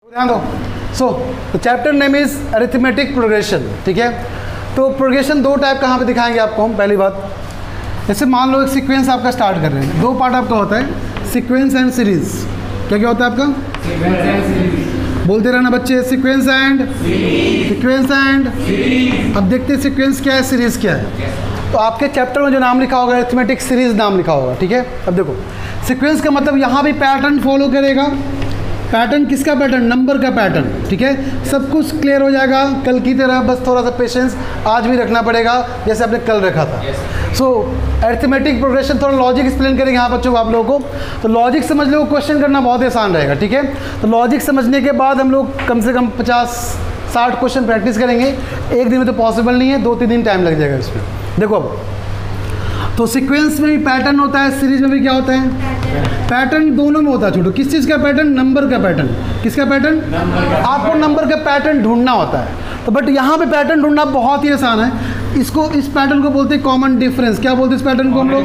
ध्यान दो। सो chapter name is arithmetic progression. ठीक है, तो प्रोग्रेशन दो टाइप का यहाँ पे दिखाएंगे आपको हम। पहली बात, जैसे मान लो एक सीक्वेंस आपका स्टार्ट कर रहे हैं, दो पार्ट आपका होता है, सीक्वेंस एंड सीरीज। क्या क्या होता है आपका? Sequence and series. बोलते रहना बच्चे, सीक्वेंस एंड सीक्वेंस एंड। अब देखते हैं सीक्वेंस क्या है, सीरीज क्या है। तो आपके चैप्टर में जो नाम लिखा होगा अरिथमेटिक सीरीज नाम लिखा होगा। ठीक है, अब देखो सीक्वेंस का मतलब यहाँ भी पैटर्न फॉलो करेगा। पैटर्न किसका पैटर्न? नंबर का पैटर्न। ठीक है, सब कुछ क्लियर हो जाएगा कल की तरह, बस थोड़ा सा पेशेंस आज भी रखना पड़ेगा जैसे आपने कल रखा था। सो अरिथमेटिक प्रोग्रेशन थोड़ा लॉजिक एक्सप्लेन करेंगे यहाँ बच्चों को आप लोगों को। तो लॉजिक समझ लो, क्वेश्चन करना बहुत आसान रहेगा। ठीक है, तो लॉजिक समझने के बाद हम लोग कम से कम 50-60 क्वेश्चन प्रैक्टिस करेंगे। एक दिन में तो पॉसिबल नहीं है, 2-3 दिन टाइम लग जाएगा इसमें। देखो अब, तो सीक्वेंस में भी पैटर्न होता है, सीरीज में भी क्या होता है? पैटर्न दोनों में होता है छोटू। किस चीज़ का पैटर्न? नंबर का पैटर्न। किसका पैटर्न? आपको नंबर का पैटर्न ढूंढना होता है। तो बट यहाँ पे पैटर्न ढूंढना बहुत ही आसान है। इसको, इस पैटर्न को बोलते हैं कॉमन डिफरेंस। क्या बोलते हैं इस पैटर्न को हम लोग?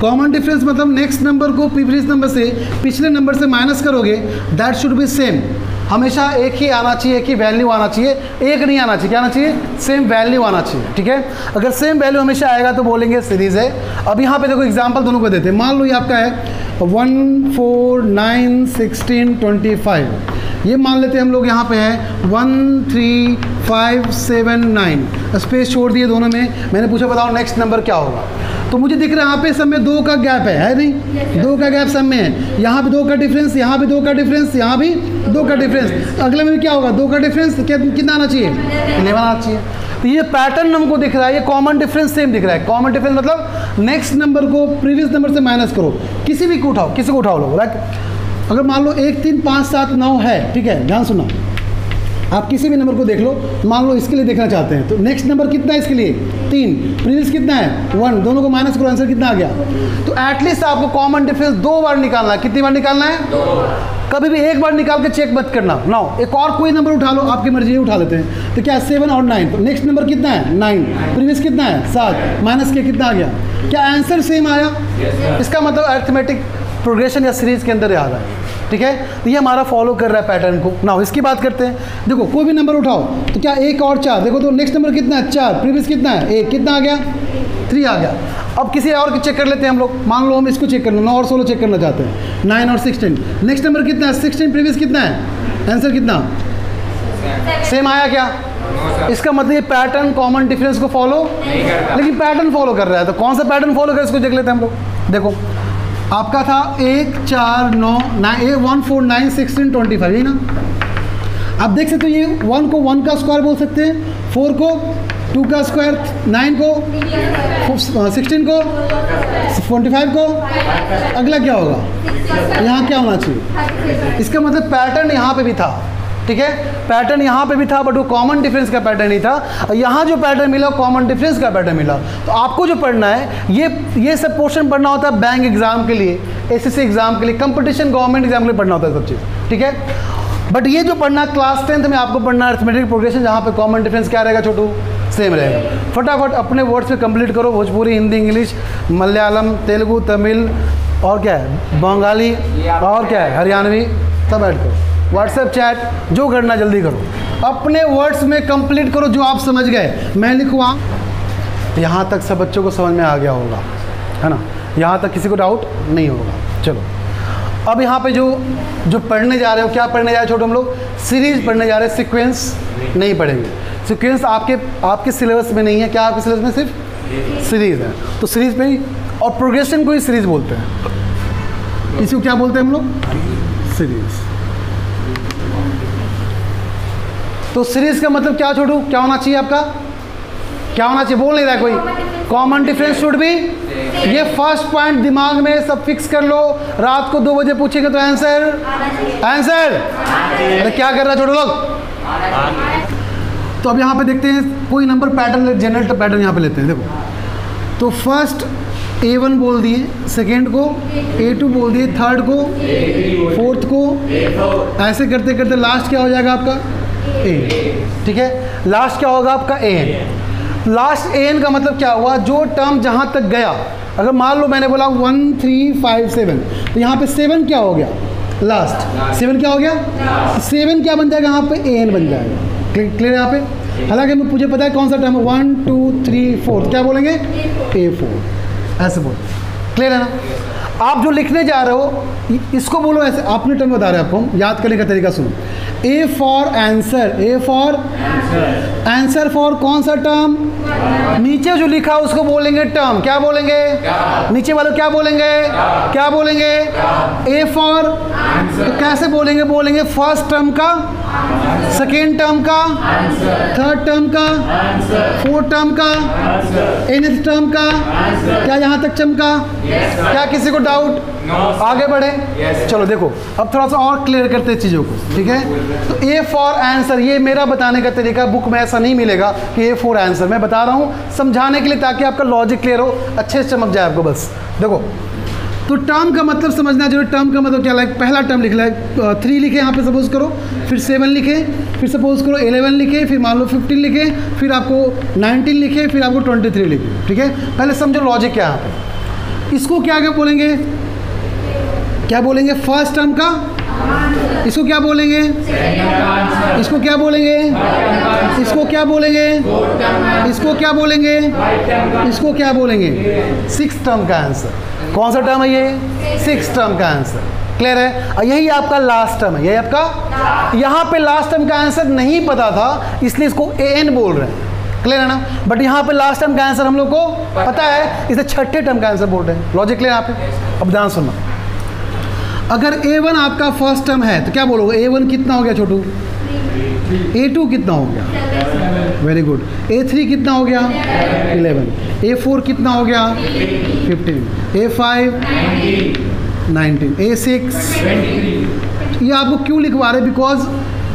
कॉमन डिफरेंस मतलब नेक्स्ट नंबर को प्रीवियस नंबर से, पिछले नंबर से माइनस करोगे, दैट शुड बी सेम। हमेशा एक ही आना चाहिए, एक ही वैल्यू आना चाहिए, एक नहीं आना चाहिए। क्या आना चाहिए? सेम वैल्यू आना चाहिए। ठीक है, अगर सेम वैल्यू हमेशा आएगा तो बोलेंगे सीरीज़ है। अब यहाँ पे देखो एग्जांपल दोनों को देते हैं। मान लो ये आपका है 1, 4, 9, 16, 25। ये मान लेते हैं हम लोग यहाँ पे है 1, 3, 5, 7, 9। स्पेस छोड़ दिए दोनों में। मैंने पूछा बताओ नेक्स्ट नंबर क्या होगा, तो मुझे दिख रहा है यहाँ पे सब में 2 का गैप है नहीं? 2 का गैप सब में है। यहाँ भी 2 का डिफरेंस, यहाँ भी 2 का डिफरेंस, यहाँ भी 2 का डिफरेंस। अगले में भी क्या होगा? 2 का डिफरेंस। कितना आना चाहिए? 11 आना चाहिए। तो ये पैटर्न हमको दिख रहा है, ये कॉमन डिफरेंस सेम दिख रहा है। कॉमन डिफरेंस मतलब नेक्स्ट नंबर को प्रीवियस नंबर से माइनस करो, किसी भी को उठाओ, किसी को उठाओ लोग। अगर मान लो 1, 3, 5, 7, 9 है, ठीक है, ध्यान सुनो, आप किसी भी नंबर को देख लो। मान लो इसके लिए देखना चाहते हैं, तो नेक्स्ट नंबर कितना है इसके लिए? 3, प्रीवियस कितना है? 1, दोनों को माइनस करो, आंसर कितना आ गया? तो एटलीस्ट आपको कॉमन डिफरेंस 2 बार निकालना है। कितनी बार निकालना है? 2 बार। कभी भी एक बार निकाल के चेक मत करना। नाउ एक और कोई नंबर उठा लो, आपकी मर्जी है, उठा लेते हैं। तो क्या 7 और 9, तो नेक्स्ट नंबर कितना है? 9, प्रीवियस कितना है? 7, माइनस के कितना आ गया? क्या आंसर सेम आया? इसका मतलब अरिथमेटिक प्रोग्रेशन या सीरीज के अंदर आ रहा है। ठीक है, तो ये हमारा फॉलो कर रहा है पैटर्न को। नाउ इसकी बात करते हैं। देखो कोई भी नंबर उठाओ, तो क्या 1 और 4, देखो तो नेक्स्ट नंबर कितना है? 4, प्रीवियस कितना है? 1, कितना आ गया? 3 आ गया। अब किसी और को चेक कर लेते हैं हम लोग। मान लो हम इसको चेक करना, 9 और 16 चेक करना चाहते हैं, 9 और 16। नेक्स्ट नंबर कितना है? 16, प्रीवियस कितना है? आंसर कितना? सेम आया क्या? इसका मतलब ये पैटर्न कॉमन डिफरेंस को फॉलो नहीं करता, लेकिन पैटर्न फॉलो कर रहा है। तो कौन सा पैटर्न फॉलो कर, इसको देख लेते हैं हम लोग। देखो आपका था 1, 4, 9, 1, 4, 9, 16, 25, यही ना? आप देख सकते हो ये 1 को 1 का स्क्वायर बोल सकते हैं, 4 को 2 का स्क्वायर, 9 को 16 को 45 को। अगला क्या होगा? यहाँ क्या होना चाहिए? इसका मतलब पैटर्न यहाँ पे भी था। ठीक है, पैटर्न यहाँ पे भी था, बट वो कॉमन डिफरेंस का पैटर्न नहीं था। यहाँ जो पैटर्न मिला वो कॉमन डिफरेंस का पैटर्न मिला। तो आपको जो पढ़ना है, ये सब पोर्शन पढ़ना होता है बैंक एग्जाम के लिए, एसएससी एग्जाम के लिए, कंपटीशन गवर्नमेंट एग्जाम के लिए पढ़ना होता है सब चीज़। ठीक है, बट ये जो पढ़ना क्लास 10th में आपको पढ़ना है अरिथमेटिक प्रोग्रेशन, जहाँ पे कॉमन डिफरेंस क्या रहेगा छोटू? सेम रहेगा। फटाफट अपने वर्ड्स पे कंप्लीट करो। भोजपुरी, हिंदी, इंग्लिश, मलयालम, तेलुगु, तमिल और क्या है, बंगाली और क्या है, हरियाणवी, सब ऐड करो। व्हाट्सएप चैट, जो करना जल्दी करो, अपने वर्ड्स में कंप्लीट करो जो आप समझ गए। मैं लिखूँ, यहाँ तक सब बच्चों को समझ में आ गया होगा, है ना? यहाँ तक किसी को डाउट नहीं होगा। चलो अब यहाँ पे जो पढ़ने जा रहे हो, क्या पढ़ने जा रहे हो छोटे हम लोग? सीरीज पढ़ने जा रहे हैं, सीक्वेंस नहीं पढ़ेंगे। सीक्वेंस आपके सिलेबस में नहीं है। क्या आपके सिलेबस में सिर्फ सीरीज है? तो सीरीज में ही, और प्रोग्रेशन को ही सीरीज बोलते हैं। इसी को क्या बोलते हैं हम लोग? सीरीज। तो सीरीज का मतलब क्या छोटू? क्या होना चाहिए आपका? क्या होना चाहिए? बोल नहीं रहा है कोई। कॉमन डिफरेंस शुड भी। ये फर्स्ट पॉइंट दिमाग में सब फिक्स कर लो। रात को 2 बजे पूछेंगे तो आंसर अरे क्या कर रहा है छोटे लोग? तो अब यहाँ पे देखते हैं कोई नंबर पैटर्न, जनरल पैटर्न यहाँ पे लेते हैं। देखो तो फर्स्ट A1 बोल दिए, सेकेंड को A2 बोल दिए, थर्ड को, फोर्थ को, ऐसे करते करते लास्ट क्या हो जाएगा आपका? A। ठीक है, लास्ट क्या होगा आपका? AN। लास्ट AN का मतलब क्या हुआ? जो टर्म जहाँ तक गया। अगर मान लो मैंने बोला 1, 3, 5, 7, तो यहाँ पे 7 क्या हो गया? लास्ट। 7 क्या हो गया? 7 क्या बन जाएगा यहाँ पे? an बन जाएगा। क्लियर यहाँ पे? हालांकि मुझे पता है कौन सा टर्म है, 1 2 3 4, क्या बोलेंगे? A4 ऐसे बोल। क्लियर है ना? आप जो लिखने जा रहे हो इसको बोलो ऐसे, आपने टर्म बता रहे हैं आपको, हम याद करने का तरीका सुनो। A for answer, A for answer for कौन सा टर्म? नीचे जो लिखा उसको बोलेंगे टर्म। क्या बोलेंगे? नीचे वाले क्या बोलेंगे? क्या बोलेंगे? A फॉर, तो कैसे बोलेंगे? बोलेंगे फर्स्ट टर्म का, सेकेंड टर्म का, थर्ड टर्म का, फोर्थ टर्म का, nth टर्म का। क्या यहाँ तक चमका? क्या किसी को डाउट? आगे बढ़े? चलो देखो अब थोड़ा सा और क्लियर करते हैं चीज़ों को, ठीक है? तो A फॉर आंसर, ये मेरा बताने का तरीका, बुक में ऐसा नहीं मिलेगा कि A फॉर आंसर। मैं बता रहा हूँ समझाने के लिए ताकि आपका लॉजिक क्लियर हो, अच्छे से चमक जाए आपको। बस देखो, तो टर्म का मतलब समझना जरूरी। टर्म का मतलब क्या? लाइक पहला टर्म लिख ला, 3 लिखे यहाँ पे सपोज करो, फिर 7 लिखे, फिर सपोज करो 11 लिखे, फिर मान लो 15 लिखे, फिर आपको 19 लिखे, फिर आपको 23 लिखे, ठीक है? पहले समझो लॉजिक क्या है यहाँ पे। इसको क्या क्या बोलेंगे? क्या बोलेंगे? फर्स्ट टर्म का। इसको क्या बोलेंगे? इसको क्या बोलेंगे? इसको क्या बोलेंगे? इसको क्या बोलेंगे? इसको क्या बोलेंगे? 6th टर्म का आंसर। कौन सा टर्म है ये? 6th टर्म का आंसर। क्लियर है? और यही आपका लास्ट टर्म है, यही आपका। यहाँ पे लास्ट टर्म का आंसर नहीं पता था इसलिए इसको an बोल रहे हैं। क्लियर है ना? बट यहाँ पे लास्ट टर्म का आंसर हम लोग को पता है, इसे 6ठे टर्म का आंसर बोल रहे हैं। लॉजिक क्लियर यहाँ पे? अब ध्यान सुनना, अगर A1 आपका फर्स्ट टर्म है तो क्या बोलोगे? A1 कितना हो गया छोटू? A2 कितना हो गया? Very good. A3 कितना हो गया? 11। A4 कितना हो गया? 15। A5 19। A6 ये आपको क्यों लिखवा रहे? बिकॉज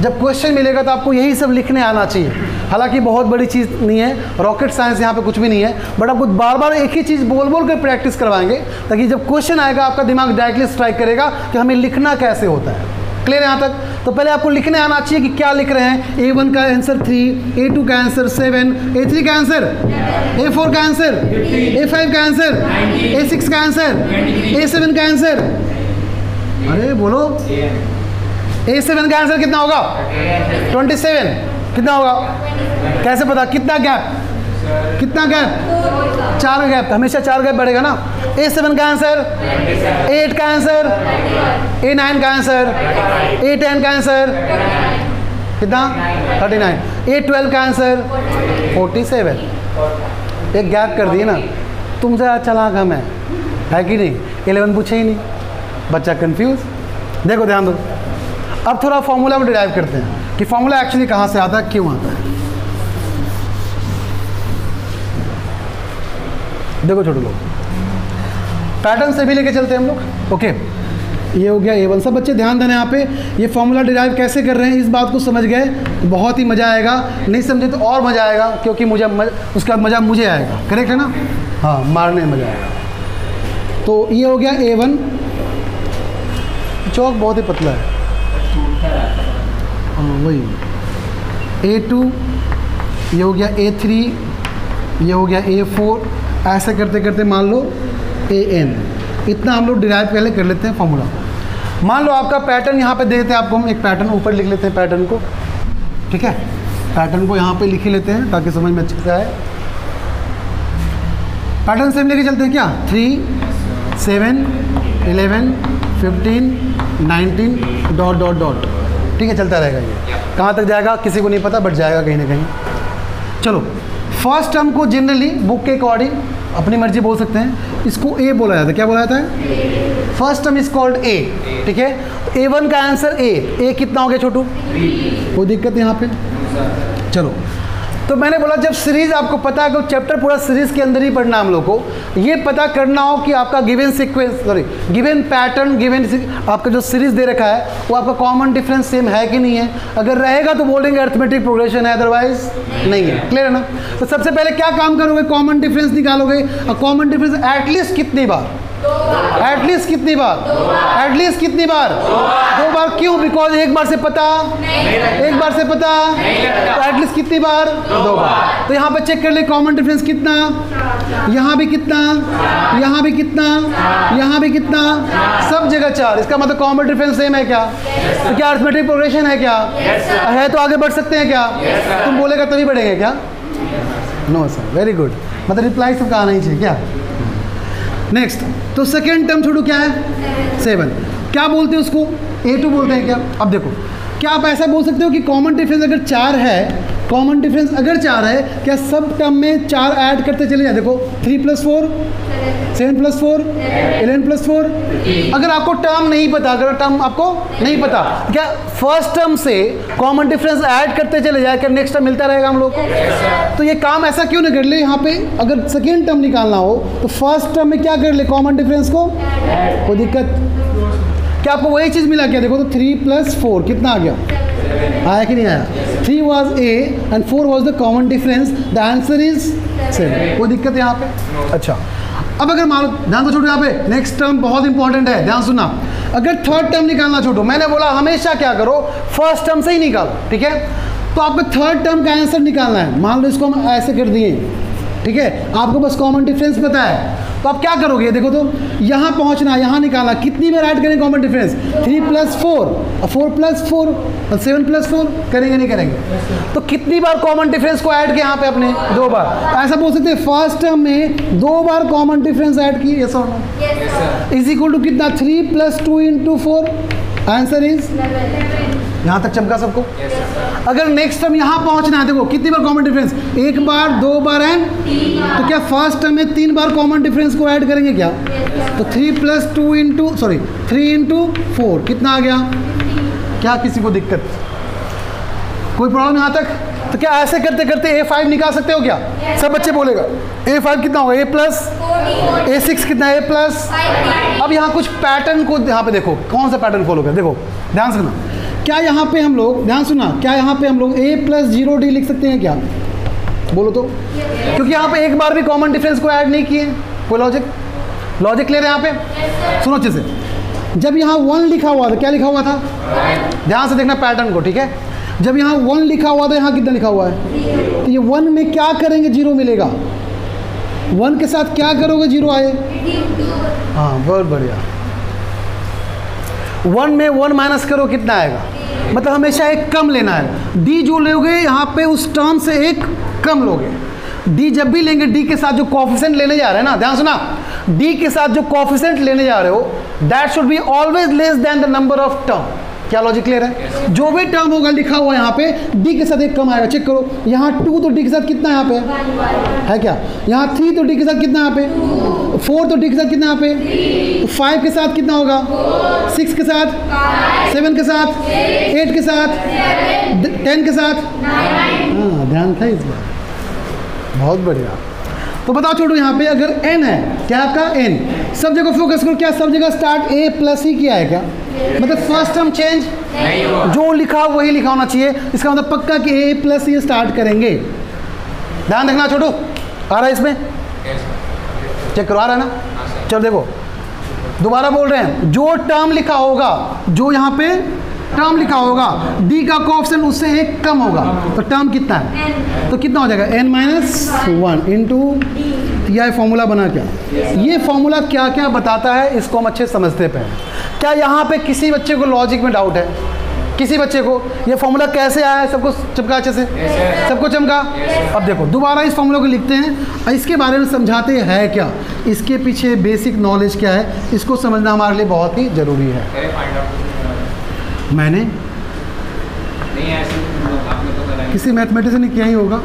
जब क्वेश्चन मिलेगा तो आपको यही सब लिखने आना चाहिए। हालांकि बहुत बड़ी चीज़ नहीं है, रॉकेट साइंस यहाँ पे कुछ भी नहीं है, बट आपको बार बार एक ही चीज़ बोल बोल कर प्रैक्टिस करवाएंगे ताकि जब क्वेश्चन आएगा आपका दिमाग डायरेक्टली स्ट्राइक करेगा कि हमें लिखना कैसे होता है। क्लियर है यहाँ तक? तो पहले आपको लिखने आना चाहिए कि क्या लिख रहे हैं। A1 का आंसर 3, A2 का आंसर 7, A3 का आंसर, A4 का आंसर, A5 का आंसर, A6 का आंसर, A7 का आंसर। अरे बोलो, A7 का आंसर कितना होगा? 27। कितना होगा? कैसे पता? कितना गैप? कितना गैप? 4 गैप, हमेशा 4 गैप बढ़ेगा ना। A7 का आंसर, A8 का आंसर, A9 का आंसर, A10 का आंसर कितना? 39। A12 का आंसर 47। एक गैप कर दिए ना, तुमसे चालाक हम है कि नहीं? 11 पूछे ही नहीं, बच्चा कंफ्यूज। देखो ध्यान दो, अब थोड़ा फॉर्मूला को डिराइव करते हैं कि फॉर्मूला एक्चुअली कहाँ से आता है, क्यों आता है। देखो छोटे लोग, पैटर्न से भी लेके चलते हैं हम लोग। ओके, ये हो गया A1। सब बच्चे ध्यान देना यहाँ पे, ये फॉर्मूला डिराइव कैसे कर रहे हैं, इस बात को समझ गए बहुत ही मज़ा आएगा। नहीं समझे तो और मज़ा आएगा, क्योंकि उसका मज़ा मुझे आएगा। करेक्ट है ना? हाँ, मारने में मज़ा आएगा। तो ये हो गया A1। चौक बहुत ही पतला है, वही। A2, ये हो गया A3, ये हो गया A4, ऐसे करते करते मान लो AN। इतना हम लोग डिराइव पहले कर लेते हैं फॉर्मूला। मान लो आपका पैटर्न यहाँ पे दे देते हैं आपको, हम एक पैटर्न ऊपर लिख लेते हैं पैटर्न को, ठीक है? पैटर्न को यहाँ पे लिख ही लेते हैं ताकि समझ में अच्छे से आए। पैटर्न सेम लेके चलते हैं क्या? 3 7 11 15 19 डॉट डॉट डॉट, ठीक है? चलता रहेगा। ये कहाँ तक जाएगा किसी को नहीं पता, बट जाएगा कहीं ना कहीं। चलो, फर्स्ट टर्म को जनरली बुक के अकॉर्डिंग अपनी मर्जी बोल सकते हैं, इसको A बोला जाता है। क्या बोला जाता है? First term is called A, ठीक है? A1 का आंसर A कितना हो गया छोटू? कोई दिक्कत यहाँ पे? चलो, तो मैंने बोला जब सीरीज़ आपको पता है कि चैप्टर पूरा सीरीज़ के अंदर ही पढ़ना हम लोग को, ये पता करना हो कि आपका given sequence, given pattern, given आपका जो सीरीज़ दे रखा है वो आपका कॉमन डिफरेंस सेम है कि नहीं है। अगर रहेगा तो बोलेंगे अरिथमेटिक प्रोग्रेशन है, अदरवाइज नहीं है। क्लियर है ना? तो सबसे पहले क्या काम करोगे? कॉमन डिफरेंस निकालोगे। और कॉमन डिफरेंस एटलीस्ट कितनी बार? एटलीस्ट कितनी बार? एटलीस्ट कितनी बार? 2 बार। क्यों? बिकॉज एक बार से पता, एक बार से पता, तो एटलीस्ट कितनी बार? 2 बार। तो यहाँ पे चेक कर ले कॉमन डिफरेंस कितना, यहाँ भी कितना, यहाँ भी कितना, यहाँ भी कितना, सब जगह 4। इसका मतलब कॉमन डिफरेंस सेम है क्या? तो क्या अरिथमेटिक प्रोग्रेशन है क्या? है तो आगे बढ़ सकते हैं क्या? तुम बोलेगा तभी बढ़ेंगे क्या? No sir, very good. मतलब रिप्लाई सबका आना ही चाहिए क्या? नेक्स्ट, तो सेकेंड टर्म छोड़ो, क्या है? 7। क्या बोलते हैं उसको? A2 बोलते हैं क्या? अब देखो, क्या आप ऐसा बोल सकते हो कि कॉमन डिफरेंस अगर 4 है, कॉमन डिफरेंस अगर 4 है, क्या सब टर्म में 4 ऐड करते चले जाए? देखो 3 + 4 7 + 4 11 + 4। अगर आपको टर्म नहीं पता, अगर टर्म आपको नहीं पता, क्या फर्स्ट टर्म से कॉमन डिफरेंस ऐड करते चले जाए, क्या नेक्स्ट टर्म मिलता रहेगा हम लोग को? तो ये काम ऐसा क्यों नहीं कर ले? यहाँ पे अगर सेकेंड टर्म निकालना हो तो फर्स्ट टर्म में क्या कर ले? कॉमन डिफरेंस को, कोई दिक्कत? क्या आपको वही चीज़ मिला क्या? देखो तो 3 + 4 कितना आ गया? आया कि नहीं आया? 3 was A and 4 was the common difference. The answer is 7। कोई दिक्कत है यहाँ पे? अच्छा, अब अगर मान लो, ध्यान तो छोड़ो, यहाँ पे नेक्स्ट टर्म बहुत इंपॉर्टेंट है, ध्यान सुनना। अगर थर्ड टर्म निकालना छोड़ो, मैंने बोला हमेशा क्या करो? फर्स्ट टर्म से ही निकालो, ठीक है? तो आपको थर्ड टर्म का आंसर निकालना है। मान लो इसको हम ऐसे कर दिए, ठीक है? आपको बस कॉमन डिफरेंस पता है, तो आप क्या करोगे? देखो तो यहाँ पहुँचना, यहाँ निकालना, कितनी बार ऐड करें कॉमन डिफरेंस? 3 + 4 और 4 + 4 और 7 + 4। करेंगे नहीं करेंगे? तो कितनी बार कॉमन डिफरेंस को ऐड किया यहाँ पे अपने? 2 बार। ऐसा बोल सकते हैं फर्स्ट टर्म में 2 बार कॉमन डिफरेंस ऐड की, यस और नो? इज इक्वल टू कितना? 3 + 2 × 4। आंसर इज, यहाँ तक चमका सबको? अगर नेक्स्ट टर्म यहाँ पहुँचना है, देखो कितनी बार कॉमन डिफरेंस? 1 बार, 2 बार एंड, तो क्या फर्स्ट टर्म में 3 बार कॉमन डिफरेंस को ऐड करेंगे क्या? तो 3 + 2 3 × 4 कितना आ गया? क्या किसी को दिक्कत? कोई प्रॉब्लम यहाँ तक? तो क्या ऐसे करते करते A5 निकाल सकते हो क्या? सब बच्चे बोलेगा A5 कितना होगा? A+, A6 कितना है? A+। अब यहाँ कुछ पैटर्न को यहाँ पे देखो, कौन सा पैटर्न फॉलो कर, देखो ध्यान सुनना। क्या यहाँ पे हम लोग, ध्यान सुना, क्या यहाँ पे हम लोग A + 0D लिख सकते हैं क्या? बोलो तो। क्योंकि यहाँ पे एक बार भी कॉमन डिफरेंस को ऐड नहीं किए। कोई लॉजिक क्लियर है यहाँ पे? सुनो अच्छे से। जब यहाँ 1 लिखा हुआ था, क्या लिखा हुआ था? ध्यान से देखना पैटर्न को, ठीक है? जब यहाँ 1 लिखा हुआ था, यहाँ कितना लिखा हुआ है? तो ये 1 में क्या करेंगे? 0 मिलेगा। 1 के साथ क्या करोगे? 0 आए। हाँ, बहुत बढ़िया। 1 में 1 माइनस करो, कितना आएगा? मतलब हमेशा एक कम लेना है। डी जो लोगे यहाँ पे उस टर्म से एक कम लोगे। डी जब भी लेंगे, डी के साथ जो कोएफिशिएंट लेने जा रहे हैं ना, ध्यान सुना, डी के साथ जो कोएफिशिएंट लेने जा रहे हो, that should be always less than the number of term. क्या लॉजिक क्लियर है? जो भी टर्म होगा लिखा हुआ यहाँ पे, डी के साथ एक कम आएगा। चेक करो, यहाँ 2 तो डी के साथ कितना यहाँ पे है क्या? यहाँ 3 तो डी के साथ कितना यहाँ पे? 4 तो डी के साथ कितना यहाँ पे? 5 के साथ कितना होगा? 6 के साथ, 7 के साथ, 8 के साथ, 10 के साथ। हाँ, ध्यान था इस बार, बहुत बढ़िया। तो बताओ छोड़ो, यहाँ पे अगर n है, क्या आपका n, सब जगह फोकस करो, क्या सब जगह स्टार्ट A+ ही किया है क्या? मतलब फर्स्ट टर्म चेंज जो लिखा वही लिखा होना चाहिए। इसका मतलब पक्का कि A+ ये स्टार्ट करेंगे। ध्यान रखना छोटू, आ रहा है इसमें? चेक करो, आ रहा है ना? चलो देखो, दोबारा बोल रहे हैं, जो टर्म लिखा होगा, जो यहाँ पे टर्म लिखा होगा, डी का कोएफिशिएंट उससे एक कम होगा, तो टर्म कितना है? तो कितना हो जाएगा? n-1 इंटू, यह फॉर्मूला बना क्या? ये फॉर्मूला क्या क्या बताता है, इसको हम अच्छे समझते पे हैं। क्या यहाँ पे किसी बच्चे को लॉजिक में डाउट है? किसी बच्चे को ये फॉर्मूला कैसे आया है? सबको चमका अच्छे से? सबको चमका? अब देखो, दोबारा इस फॉर्मूला को लिखते हैं और इसके बारे में समझाते हैं क्या, इसके पीछे बेसिक नॉलेज क्या है, इसको समझना हमारे लिए बहुत ही ज़रूरी है। मैंने किसी मैथमेटिशियन ने किया ही होगा।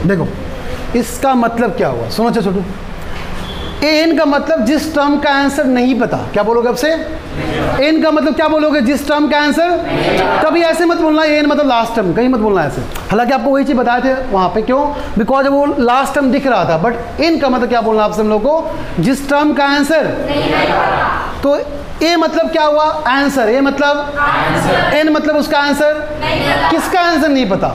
देखो, इसका मतलब क्या हुआ, सुनो अच्छा छोटू। एन का मतलब जिस टर्म का आंसर नहीं पता, क्या बोलोगे अब से? एन का मतलब क्या बोलोगे? जिस टर्म का आंसर, कभी ऐसे मत बोलना एन मतलब लास्ट टर्म, कहीं मत बोलना ऐसे। हालांकि आपको वही चीज़ बताए थे वहाँ पे, क्यों? बिकॉज वो लास्ट टर्म दिख रहा था, बट एन का मतलब क्या बोलना आपसे हम लोग को? जिस टर्म का आंसर। तो ए मतलब क्या हुआ? आंसर। ए मतलब एन मतलब उसका आंसर। किसका आंसर नहीं पता?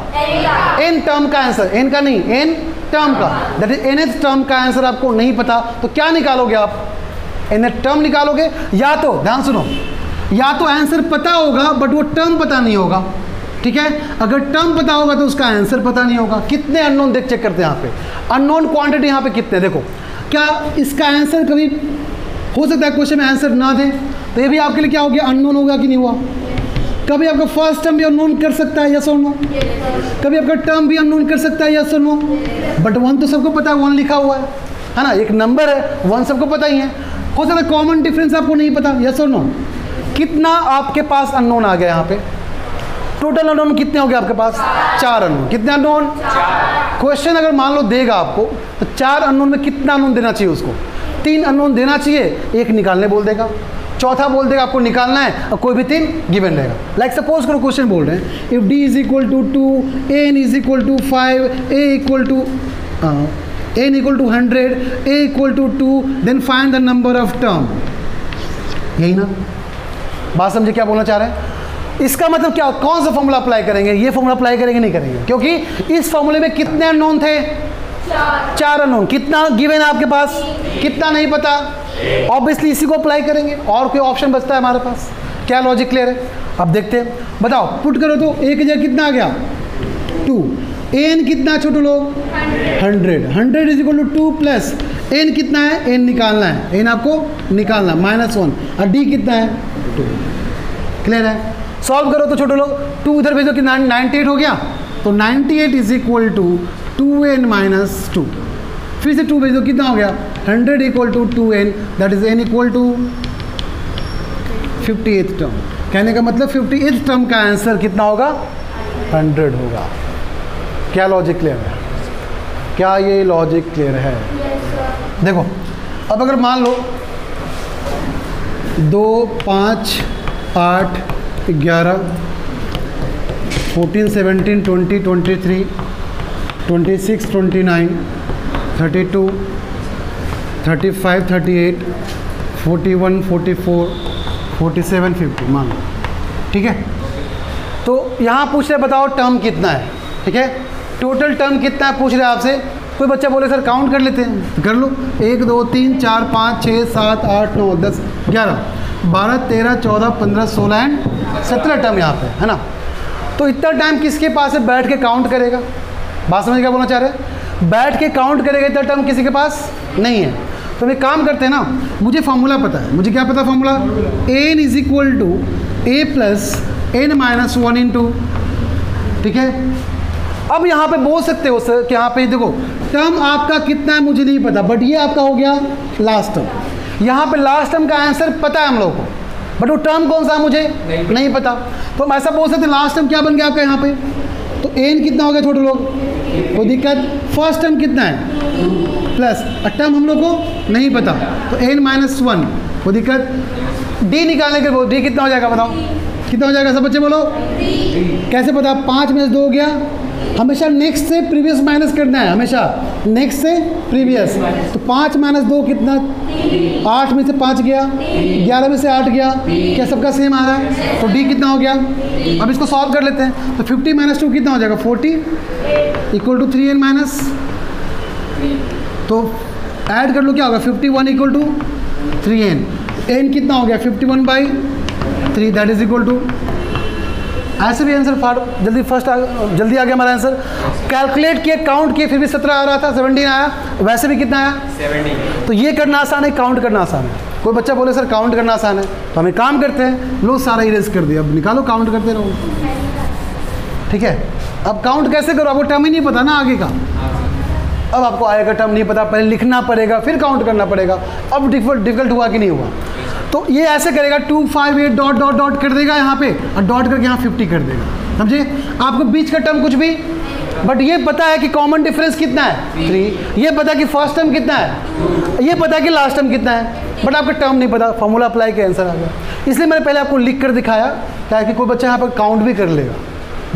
एन टर्म का आंसर, एन का नहीं, एन टर्म का, दैट इज nth टर्म का आंसर आपको नहीं पता तो क्या निकालोगे आप? nth टर्म निकालोगे। या तो ध्यान सुनो, या तो आंसर पता होगा बट वो टर्म पता नहीं होगा, ठीक है। अगर टर्म पता होगा तो उसका आंसर पता नहीं होगा। कितने अननोन देख चेक करते हैं यहाँ पे, अननोन क्वांटिटी यहाँ पे कितने, देखो क्या इसका आंसर कभी हो सकता है क्वेश्चन में आंसर ना दे तो ये भी आपके लिए क्या हो गया? अननोन होगा कि नहीं हुआ? कभी आपका फर्स्ट टर्म भी अननोन कर सकता है, यस और नो? कभी आपका टर्म भी अननोन कर सकता है, यस और नो? बट वन तो सबको पता है, वन लिखा हुआ है ना, एक नंबर है, वन सबको पता ही है। हो सकता है कॉमन डिफरेंस आपको नहीं पता, यस और नो? कितना आपके पास अननोन आ गया यहाँ पे? टोटल अननोन कितने हो गए आपके पास? 4 अननोन। कितने अननोन? क्वेश्चन अगर मान लो देगा आपको तो 4 अननोन में कितना अननोन देना चाहिए उसको? 3 अननोन देना चाहिए, एक निकालने बोल देगा, चौथा बोल देगा आपको निकालना है और कोई भी 3 गिवन रहेगा। लाइक सपोज करो क्वेश्चन बोल रहे हैं if D is equal to 2, N is equal to 5, A equal to N equal to 100, A equal to 2, then find the number of term. यही ना बात, समझे क्या बोलना चाह रहे हैं? इसका मतलब क्या, कौन सा फॉर्मूला अप्लाई करेंगे? ये फॉर्मूला अप्लाई करेंगे नहीं करेंगे, क्योंकि इस फॉर्मूले में कितने अननोन थे? 4 अननोन। कितना गिवन है आपके पास? कितना नहीं पता? ऑब्वियसली इसी को अप्लाई करेंगे, और कोई ऑप्शन बचता है हमारे पास? क्या लॉजिक क्लियर है? अब देखते हैं, बताओ पुट करो तो एक जगह कितना आ गया? 2। एन कितना छोटे लोग? 100। 100 is equal to 2 plus N कितना है? एन निकालना है, एन आपको निकालना -1, और डी कितना है? 2। क्लियर है? सॉल्व करो तो छोटे लोग, 2 इधर भेजो कि 98 हो गया, तो 98 इज इक्वल टू 2n - 2। फिर से 2 भेजो, कितना हो गया? 100 equal to 2n, that is n equal to 58th term. कहने का मतलब 58th टर्म का आंसर कितना होगा? 100 होगा। क्या लॉजिक क्लियर है? क्या ये लॉजिक क्लियर है? देखो अब अगर मान लो 2, 5, 8, 11, 14, 17, 20, 23, 26, 29, 32, 35, 38, 41, 44, 47, 50 मान लो, ठीक है। तो यहाँ पूछ रहे बताओ टर्म कितना है, ठीक है। टोटल टर्म कितना है पूछ रहे आपसे। कोई बच्चा बोले सर काउंट कर लेते हैं, तो कर लो। 1, 2, 3, 4, 5, 6, 7, 8, 9, 10, 11, 12, 13, 14, 15, 16 एंड 17 टर्म यहाँ पे है ना। तो इतना टाइम किसके पास है बैठ के काउंट करेगा? बात समझ क्या बोलना चाह रहे हैं? बैठ के काउंट करेगा इतना टर्म किसी के पास नहीं है। तो हम एक काम करते हैं ना, मुझे फार्मूला पता है। मुझे क्या पता formula? N is equal to A plus N -1 into, ठीक है। अब यहाँ पे बोल सकते हो सर कि यहाँ पे देखो टर्म आपका कितना है मुझे नहीं पता, बट ये आपका हो गया लास्ट टर्म। यहाँ पे लास्ट टर्म का आंसर पता है हम लोग को, बट वो टर्म कौन सा है मुझे नहीं पता। तो हम ऐसा बोल सकते हैं लास्ट टर्म क्या बन गया आपका यहाँ पे? तो एन कितना हो गया छोटे लोग? कोई दिक्कत? फर्स्ट टर्म कितना है? प्लस टर्म हम लोग को नहीं पता, तो एन -1। कोई दिक्कत? डी निकालने के डी कितना हो जाएगा बताओ? कितना हो जाएगा सब बच्चे बोलो? कैसे पता? 5 में से 2 हो गया। हमेशा नेक्स्ट से प्रीवियस माइनस करना है, हमेशा नेक्स्ट से प्रीवियस। तो 5 - 2 कितना? 8 में से 5 गया, 11 में से 8 गया। क्या सबका सेम आ रहा है? तो डी कितना हो गया? अब इसको सॉल्व कर लेते हैं। तो 50 - 2 कितना हो जाएगा? 40 इक्वल टू 3n माइनस, तो ऐड कर लो क्या होगा? 51 इक्वल टू 3n। n कितना हो गया? 51/3, दैट इज इक्वल टू, ऐसे भी आंसर फाड़ जल्दी जल्दी आ गया हमारा आंसर। कैलकुलेट किए, काउंट किए, फिर भी 17 आ रहा था, 17 आया। वैसे भी कितना आया? 17। तो ये करना आसान है, काउंट करना आसान है। कोई बच्चा बोले सर काउंट करना आसान है, तो हम एक काम करते हैं, लो सारा इरेज कर दिया, अब निकालो काउंट करते रहो, ठीक है। अब काउंट कैसे करो? आपको टर्म ही नहीं पता ना आगे का। अब आपको आएगा टर्म नहीं पता, पहले लिखना पड़ेगा फिर काउंट करना पड़ेगा। अब डिफिकल्ट हुआ कि नहीं हुआ? तो ये ऐसे करेगा 2, 5, 8 डॉट डॉट डॉट कर देगा यहाँ पे, और डॉट करके यहाँ 50 कर देगा। समझे? आपको बीच का टर्म कुछ भी, बट ये पता है कि कॉमन डिफरेंस कितना है? 3। ये पता है कि फर्स्ट टर्म कितना है, ये पता है कि लास्ट टर्म कितना है, बट आपका टर्म नहीं पता। फॉर्मूला अप्लाई किया, आंसर आ गया। इसलिए मैंने पहले आपको लिख कर दिखाया, क्या है कि कोई बच्चा यहाँ पर काउंट भी कर लेगा।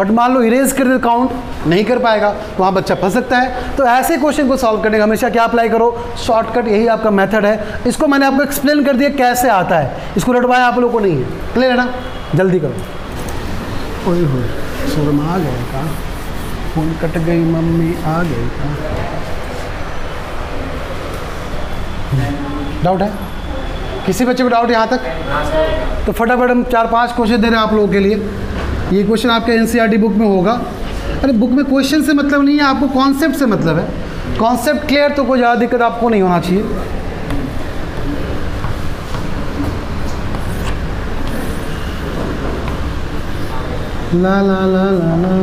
बट मान लो इरेज कर दे काउंट नहीं कर पाएगा तो वहाँ बच्चा फंस सकता है। तो ऐसे क्वेश्चन को सॉल्व करने का हमेशा क्या अप्लाई करो, शॉर्टकट, यही आपका मेथड है। इसको मैंने आपको एक्सप्लेन कर दिया कैसे आता है, इसको रटवाया आप लोगों को नहीं है। क्लियर है ना? जल्दी करो। ओए होए शर्म आ गए का, फोन कट गई, मम्मी आ गई का। डाउट है किसी बच्चे को? डाउट यहाँ तक? तो फटाफट हम 4-5 क्वेश्चन दे रहे हैं आप लोगों के लिए। ये क्वेश्चन आपके एनसीईआरटी बुक में होगा। अरे बुक में क्वेश्चन से मतलब नहीं है, आपको कॉन्सेप्ट से मतलब है। कॉन्सेप्ट क्लियर तो कोई ज़्यादा दिक्कत आपको नहीं होना चाहिए। ला ला ला ला ला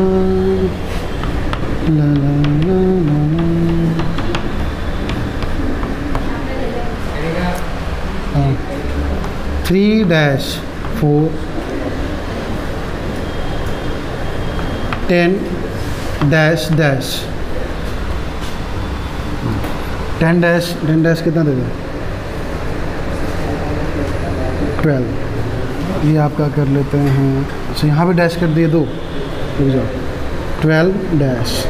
ला ला ला ला। 3-4 10 डैश डैश 10 डैश कितना दे दें? 12। ये आपका कर लेते हैं, अच्छा यहाँ भी डैश कर दिए 2, रुक जाओ, 12 डैश।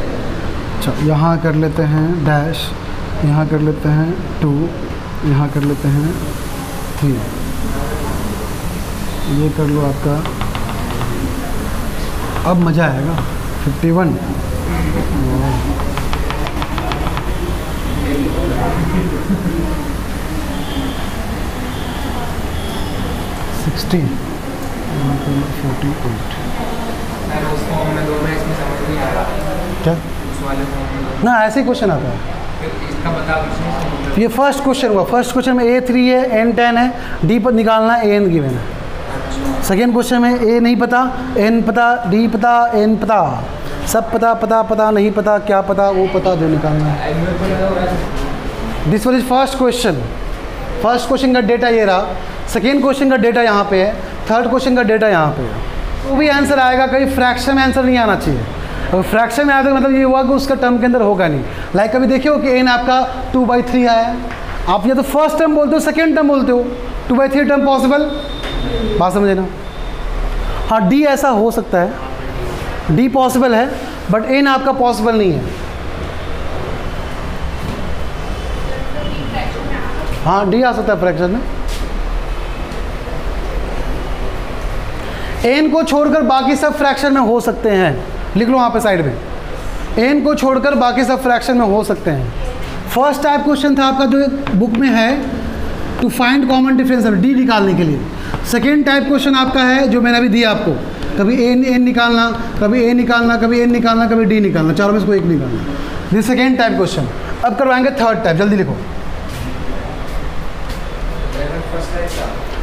अच्छा यहाँ कर लेते हैं डैश, यहाँ कर लेते हैं 2, यहाँ कर लेते हैं 3, ये कर लो आपका। अब मज़ा आएगा। 51 60 48 क्या ना, ऐसे ही क्वेश्चन आता है। ये फर्स्ट क्वेश्चन हुआ। फर्स्ट क्वेश्चन में A3 है, N10 है, D पर निकालना है, AN गिवन है। सेकेंड क्वेश्चन में A नहीं पता, N पता, D पता, N पता, सब पता, पता पता नहीं पता, क्या पता वो पता, जो निकालना है। This was first question. First question का डेटा ये रहा, सेकेंड क्वेश्चन का डेटा यहाँ पे है, थर्ड क्वेश्चन का डेटा यहाँ पे है। तो भी आंसर आएगा, कहीं फ्रैक्शन में आंसर नहीं आना चाहिए। अगर फ्रैक्शन में आया तो मतलब ये हुआ कि उसका टर्म के अंदर होगा नहीं। लाइक अभी देखिए हो कि n आपका 2/3 आया, आप या तो फर्स्ट टर्म बोलते हो, सेकेंड टर्म बोलते हो, 2/3 टर्म पॉसिबल, बात समझे ना? हाँ d ऐसा हो सकता है, d पॉसिबल है, बट n आपका पॉसिबल नहीं है। हाँ d आ सकता है फ्रैक्शन में। n को छोड़कर बाकी सब फ्रैक्शन में हो सकते हैं, लिख लो वहाँ पे साइड में। n को छोड़कर बाकी सब फ्रैक्शन में हो सकते हैं। फर्स्ट टाइप क्वेश्चन था आपका जो बुक में है, to find common differential, d निकालने के लिए। सेकेंड टाइप क्वेश्चन आपका है जो मैंने अभी दिया आपको, कभी n निकालना, कभी a निकालना, कभी n निकालना, कभी d निकालना, चारों में से कोई एक निकालना। This second type question. अब करवाएंगे थर्ड टाइप, जल्दी लिखो।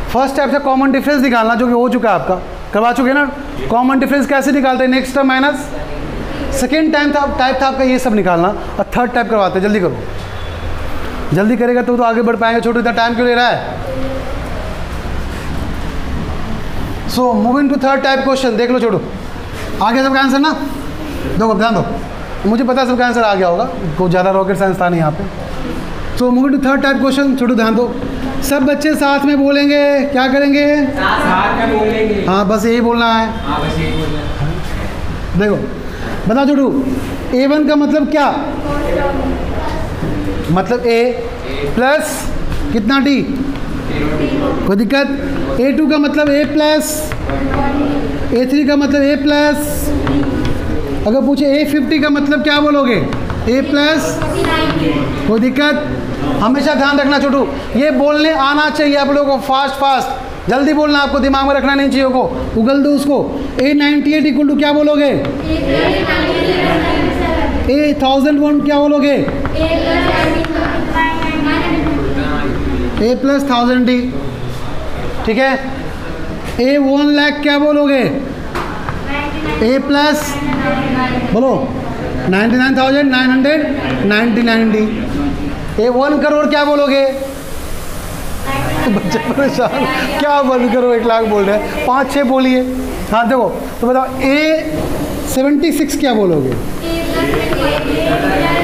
फर्स्ट टाइप से कॉमन डिफरेंस निकालना, जो कि हो चुका है आपका, करवा चुके ना। कॉमन डिफरेंस कैसे निकालते हैं, next term minus. Second type था आपका ये सब निकालना, और थर्ड टाइप करवाते हैं। जल्दी करो, जल्दी करेगा तो आगे बढ़ पाएंगे। छोटू इतना टाइम क्यों ले रहा है? So moving to third type question. देख लो छोटू, आ गया सबका आंसर ना? देखो ध्यान दो, मुझे पता है सबका आंसर आ गया होगा, कोई ज़्यादा रॉकेट साइंस था नहीं यहाँ पे। So moving to third type question, Chhotu ध्यान दो। सब बच्चे साथ में बोलेंगे, क्या करेंगे? साथ में बोलेंगे। हाँ बस यही बोलना है। हाँ बस यही बोलना है। देखो बताओ छोटू, A1 का मतलब क्या? मतलब A प्लस कितना D, कोई दिक्कत? A2 का मतलब A प्लस, A3 का मतलब A प्लस। अगर पूछे A50 का मतलब क्या बोलोगे? A प्लस, कोई दिक्कत? हमेशा ध्यान रखना छोटू, ये बोलने आना चाहिए आप लोगों को, फास्ट फास्ट जल्दी बोलना, आपको दिमाग में रखना नहीं चाहिए को, उगल दो उसको। A98 इक्वल टू क्या बोलोगे? A1001 क्या बोलोगे? A प्लस 1000D, ठीक है। A1 लाख क्या बोलोगे? A प्लस बोलो 99,999D। A1 करोड़ क्या बोलोगे? बच्चे परेशान, क्या बंद करो, 1 लाख बोल रहे हैं, 5-6 बोलिए। हाँ देखो तो बताओ A76 क्या बोलोगे?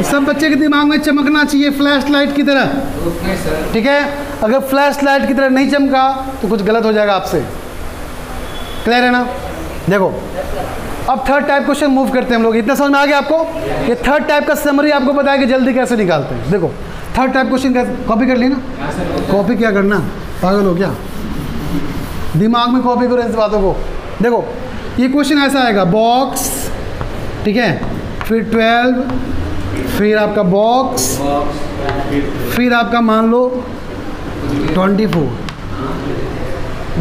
सब बच्चे के दिमाग में चमकना चाहिए फ्लैश लाइट की तरह, ठीक है। अगर फ्लैश लाइट की तरह नहीं चमका तो कुछ गलत हो जाएगा आपसे। क्लियर है ना? देखो अब थर्ड टाइप क्वेश्चन मूव करते हैं हम लोग। इतना समझ में आ गया आपको? ये थर्ड टाइप का समरी आपको पता है कि जल्दी कैसे निकालते हैं। देखो थर्ड टाइप क्वेश्चन कॉपी कर लेना। कॉपी क्या करना, पागल हो क्या? दिमाग में कॉपी करो इस बातों को। देखो ये क्वेश्चन ऐसा आएगा, बॉक्स, ठीक है, फिर 12, फिर आपका बॉक्स, फिर आपका मान लो 24,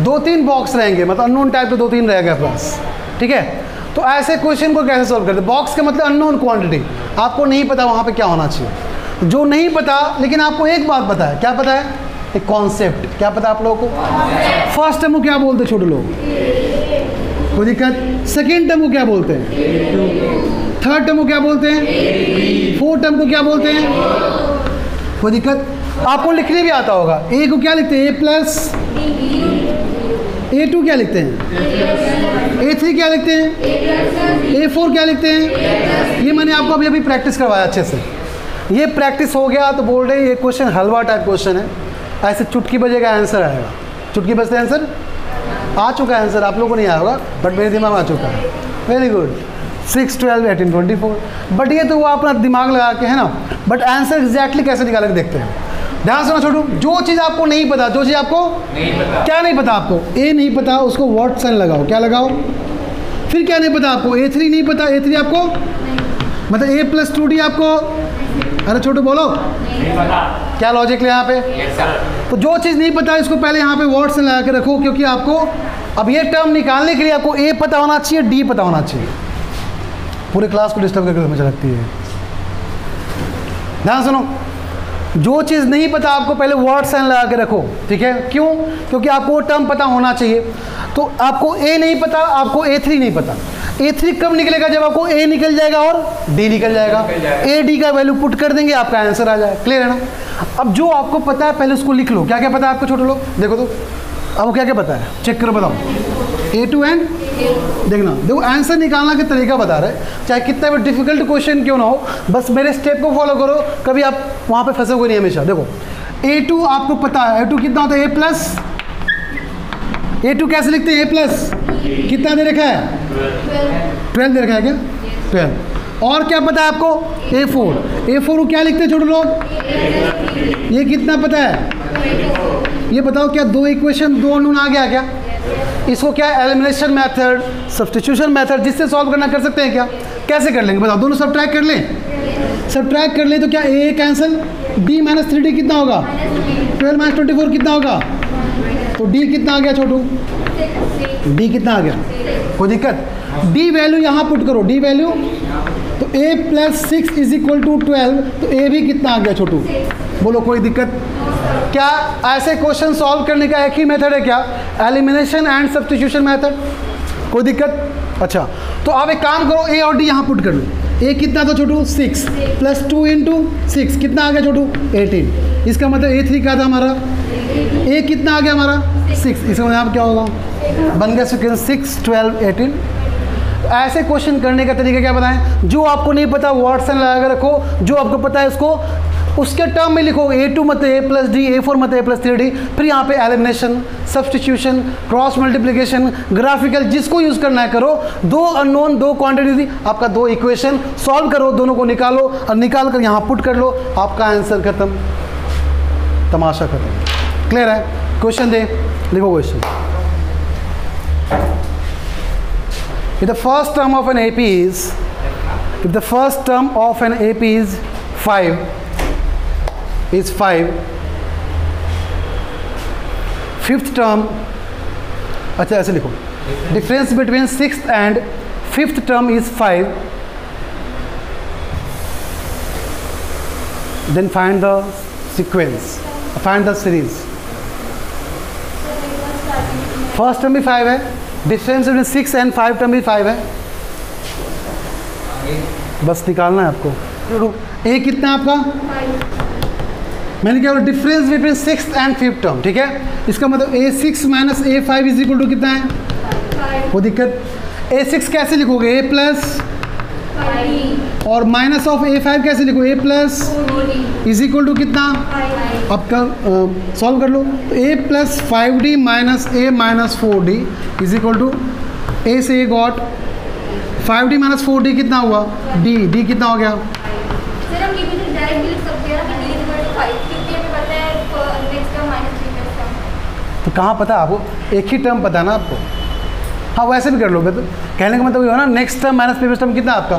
2-3 बॉक्स रहेंगे, मतलब अननोन टाइप के 2-3 रहेगा प्लस, ठीक है। तो ऐसे क्वेश्चन को कैसे सॉल्व करते हैं? बॉक्स का मतलब अननोन क्वांटिटी, आपको नहीं पता वहाँ पे क्या होना चाहिए। जो नहीं पता, लेकिन आपको एक बात पता है। क्या पता है? एक कॉन्सेप्ट। क्या पता आप लोगों को? फर्स्ट टर्म को क्या बोलते हैं छोटे लोग? कोई दिक्कत? सेकेंड टर्म को क्या बोलते हैं? थर्ड टर्म को क्या बोलते हैं? फोर्थ टर्म को क्या बोलते हैं? कोई दिक्कत? आपको लिखने भी आता होगा। ए को क्या लिखते हैं? ए प्लस। A2 क्या लिखते हैं? A3 क्या लिखते हैं? A4 क्या लिखते हैं? ये मैंने आपको अभी प्रैक्टिस करवाया अच्छे से। ये प्रैक्टिस हो गया तो बोल रहे ये क्वेश्चन हलवा टाइप क्वेश्चन है। ऐसे चुटकी बजेगा आंसर आएगा। चुटकी बजते आंसर आ चुका है। आंसर आप लोगों को नहीं आया होगा बट मेरे दिमाग में आ चुका है। Very good. 6, 12, 18, 24। बट ये तो वो अपना दिमाग लगा के है ना, बट आंसर एग्जैक्टली कैसे निकाल के देखते हैं। ध्यान सुनो छोटू, जो चीज़ आपको नहीं पता, जो चीज़ आपको नहीं पता, क्या नहीं पता आपको? ए नहीं पता, उसको व्हाट साइन लगाओ। क्या लगाओ? फिर क्या नहीं पता आपको? A3 नहीं पता। A3 आपको मतलब A+2D आपको, अरे छोटू बोलो नहीं पता। क्या लॉजिक है यहाँ पे? तो जो चीज़ नहीं पता इसको पहले यहाँ पे व्हाट साइन लगा के रखो, क्योंकि आपको अब ये टर्म निकालने के लिए आपको A पता होना चाहिए, D पता होना चाहिए। पूरे क्लास को डिस्टर्ब करके समझ रखती है। ध्यान सुनो, जो चीज़ नहीं पता आपको पहले वर्ड साइन लगा के रखो, ठीक है? क्यों? क्योंकि आपको वो टर्म पता होना चाहिए। तो आपको ए नहीं पता, आपको A3 नहीं पता। A3 कब निकलेगा? जब आपको ए निकल जाएगा और डी निकल जाएगा। ए डी का वैल्यू पुट कर देंगे, आपका आंसर आ जाएगा। क्लियर है ना? अब जो आपको पता है पहले उसको लिख लो। क्या क्या पता है आपको छोटे लोग? देखो तो आपको क्या क्या पता है, चेक करो, बताओ। A2 एंड देखना। देखो आंसर निकालना का तरीका बता रहे हैं, चाहे कितना भी डिफिकल्ट क्वेश्चन क्यों ना हो, बस मेरे स्टेप को फॉलो करो, कभी आप वहाँ पे फंसोगे नहीं हमेशा। देखो A2 आपको पता है, A2 कितना होता है? A plus. A2 कैसे लिखते हैं? A plus. कितना दे रखा है? 12 दे रखा है क्या? 12। और क्या पता है आपको? A4। A4 को क्या लिखते हैं छोटे लोग? ये कितना पता है? ये बताओ, क्या दो इक्वेशन, दो अननोन आ गया क्या? इसको क्या एलिमिनेशन मेथड, सब्स्टिट्यूशन मेथड जिससे सॉल्व करना कर सकते हैं क्या? कैसे कर लेंगे बताओ? दोनों सब्ट्रैक्ट कर लें। सब्ट्रैक्ट कर ले तो क्या A cancel, D minus 3D कितना होगा? 12 माइनस 24 कितना होगा? तो D कितना आ गया छोटू? D कितना आ गया? कोई दिक्कत? D वैल्यू यहाँ पुट करो। D वैल्यू तो A plus 6 is equal to 12, तो A भी कितना आ गया छोटू? बोलो कोई दिक्कत? क्या ऐसे क्वेश्चन सॉल्व करने का एक ही मेथड है क्या? Elimination and substitution method. कोई दिक्कत? अच्छा, तो आप एक काम करो, A और D यहाँ पुट कर लो। A कितना था छोटू? 6 प्लस 2 इंटू 6 कितना आ गया छोटू? 18। इसका मतलब A3 क्या था हमारा? A कितना आ गया हमारा? 6। इसका मतलब यहाँ क्या होगा? बन गया सिक्वेंस 6, 12, 18। ऐसे क्वेश्चन करने का तरीका क्या बताएं? जो आपको नहीं पता वर्ड साइन लगा कर रखो, जो आपको पता है उसको उसके टर्म में लिखो। A2 मतलब A प्लस डी, A4 मतलब A प्लस 3D। फिर यहाँ पे elimination, substitution, cross multiplication, graphical, जिसको यूज़ करना है करो। दो अननोन, दो क्वांटिटी, आपका दो इक्वेशन सॉल्व करो, दोनों को निकालो और निकाल कर यहाँ पुट कर लो, आपका आंसर खत्म, तमाशा खत्म। क्लियर है? क्वेश्चन दे, लिखो question. If the first term of an AP is, if the first term of an AP is 5, fifth term, अच्छा ऐसे लिखो, difference between sixth and fifth term is 5, then find the sequence, find the series. First term भी 5 है, difference between 6 and 5 term भी 5 है, बस निकालना है आपको। ए कितना आपका? मैंने क्या बोला? Difference between 6th and 5th term, ठीक है? इसका मतलब A6 minus A5 is equal to कितना है? वो दिक्कत? A6 कैसे लिखोगे? A प्लस और माइनस ऑफ A5 कैसे लिखो? A plus is equal to कितना? आपका सॉल्व कर लो। तो A plus 5D minus A minus 4D is equal to A से A got 5d minus 4d कितना हुआ, d कितना हो गया? सर हम लिमिट डायरेक्ट लिख सकते हैं कि d इक्वल टू 5 क्योंकि हमें पता है next term minus 3 next term. तो कहाँ पता है आपको? एक ही टर्म पता है ना आपको। हाँ वैसे भी कर लोगे तो कहने का मतलब ये हो ना, next term minus previous term कितना आपका?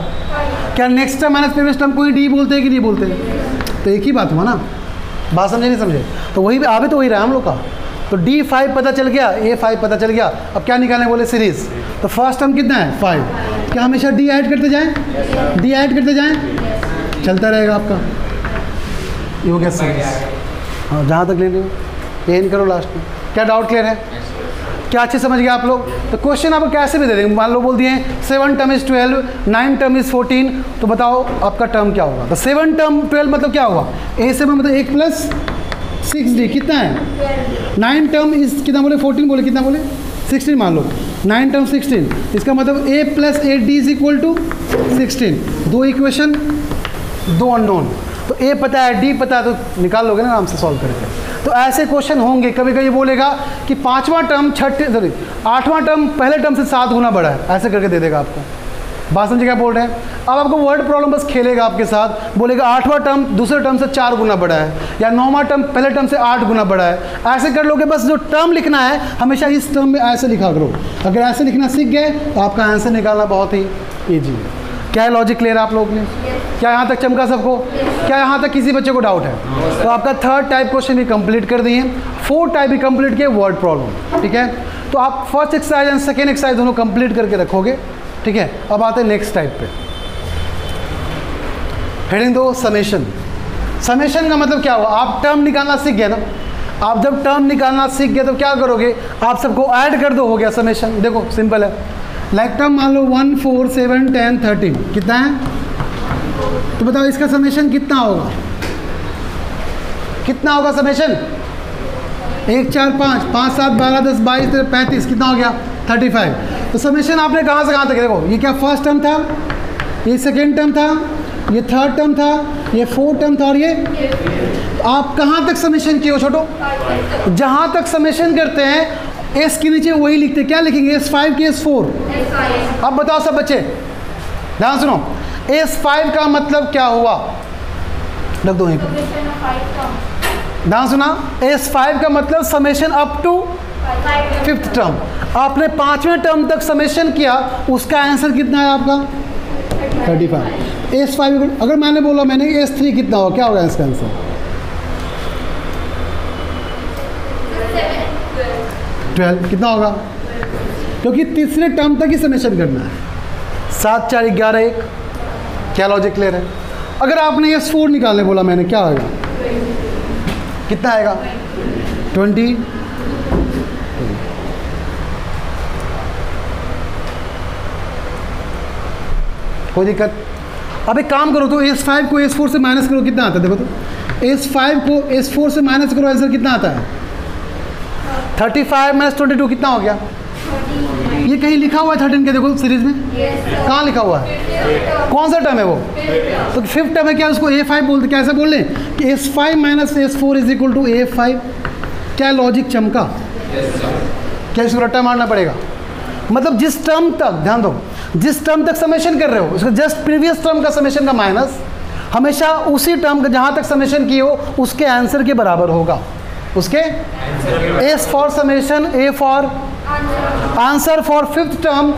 क्या next term minus previous term को ही डी बोलते हैं कि नहीं बोलते हैं? तो एक ही बात हुआ ना, बात समझे नहीं समझे? तो वही आगे तो वही रहा हम लोग का। तो D5 पता चल गया, A5 पता चल गया। अब क्या निकालने बोले? सीरीज। तो फर्स्ट टर्म कितना है? 5। क्या हमेशा D ऐड करते जाएं? D ऐड करते जाएं, चलता रहेगा आपका। ये हो गया सीरीज। हाँ जहाँ तक लेने हो एन करो लास्ट में। क्या डाउट क्लियर है? क्या अच्छे समझ गए आप लोग? तो क्वेश्चन आपको कैसे भी दे देंगे। मान लो बोल दिए 7 टर्म इज़ 12, 9 टर्म इज़ 14, तो बताओ आपका टर्म क्या होगा? तो 7 टर्म 12 मतलब क्या होगा? A7 मतलब 1 प्लस 6d कितना है? 9 टर्म इज कितना बोले? 14 बोले, कितना बोले? 16 मान लो। 9 टर्म 16, इसका मतलब a plus 8d is equal to 16। दो इक्वेशन, दो अननोन। तो a पता है, d पता है, तो निकाल लोगे ना आराम से सॉल्व करके। तो ऐसे क्वेश्चन होंगे। कभी कभी बोलेगा कि 5वां टर्म 8वां टर्म पहले टर्म से 7 गुना बड़ा है, ऐसे करके दे देगा आपको। बात समझे क्या बोल रहे हैं? अब आपको वर्ड प्रॉब्लम बस खेलेगा आपके साथ, बोलेगा 8वां टर्म दूसरे टर्म से 4 गुना बड़ा है, या 9वां टर्म पहले टर्म से 8 गुना बड़ा है। ऐसे कर लोगे। बस जो टर्म लिखना है हमेशा इस टर्म में ऐसे लिखा करो। अगर ऐसे लिखना सीख गए तो आपका आंसर निकालना बहुत ही ईजी है। क्या है लॉजिक क्लियर आप लोगों ने? क्या यहाँ तक चमका सबको? क्या यहाँ तक किसी बच्चे को डाउट है? तो आपका 3rd टाइप क्वेश्चन भी कंप्लीट कर दिए, 4th टाइप भी कंप्लीट किए, वर्ड प्रॉब्लम। ठीक है, तो आप first exercise and second exercise दोनों कंप्लीट करके रखोगे। ठीक है, अब आते हैं नेक्स्ट टाइप पे। हेडिंग दो समेशन। समेशन का मतलब क्या हुआ? आप टर्म निकालना सीख गए ना। आप जब टर्म निकालना सीख गए तो क्या करोगे? आप सबको ऐड कर दो, हो गया समेशन। देखो सिंपल है। लाइक टर्म मान लो 1 4 7 10 13 कितना है? तो बताओ इसका समेशन कितना होगा? कितना होगा समेशन? 1 4 5 5 7 12 10 22 35 कितना हो गया? 35। तो समेशन आपने कहाँ से कहाँ तक? देखो ये क्या फर्स्ट टर्म था, ये सेकेंड टर्म था, ये थर्ड टर्म था, ये फोर्थ टर्म था, और ये आप कहाँ तक समेशन किए हो छोटो? जहाँ तक समेशन करते हैं एस के नीचे वही लिखते हैं। क्या लिखेंगे? S5 की S4। अब बताओ सब बच्चे ध्यान सुनो, S5 का मतलब क्या हुआ? रख दो यहीं पर। ध्यान सुना, S5 का मतलब summation up to 5th term. आपने 5वें टर्म तक समेशन किया, उसका आंसर कितना है आपका? 35। S5 अगर मैंने बोला मैंने S3 कितना होगा, क्या होगा इसका आंसर? 12 कितना होगा? क्योंकि तीसरे टर्म तक ही समेशन करना है। 7 4 11 1। क्या लॉजिक क्लियर है? अगर आपने S4 निकालने बोला मैंने, क्या आएगा? कितना आएगा? 20। कोई दिक्कत? अब एक काम करो, तो S5 को S4 से माइनस करो, कितना आता है? देखो तो S5 को S4 से माइनस करो, आंसर कितना आता है? 35 माइनस 22 कितना हो गया? ये कहीं लिखा हुआ है 13 के? देखो सीरीज में कहाँ लिखा हुआ है? कौन सा टर्म है वो? तो 5th टर्म है। क्या उसको A5 बोलते? कैसे बोल लें कि S5 minus S4 is equal to A5? क्या लॉजिक चमका? क्या इसको रट्टा मारना पड़ेगा? मतलब जिस टर्म तक, ध्यान दो, जिस टर्म तक समेशन कर रहे हो उसका जस्ट प्रीवियस टर्म का समेशन का माइनस हमेशा उसी टर्म का जहाँ तक समेशन किए हो उसके आंसर के बराबर होगा। उसके S for summation, A for answer for 5th term,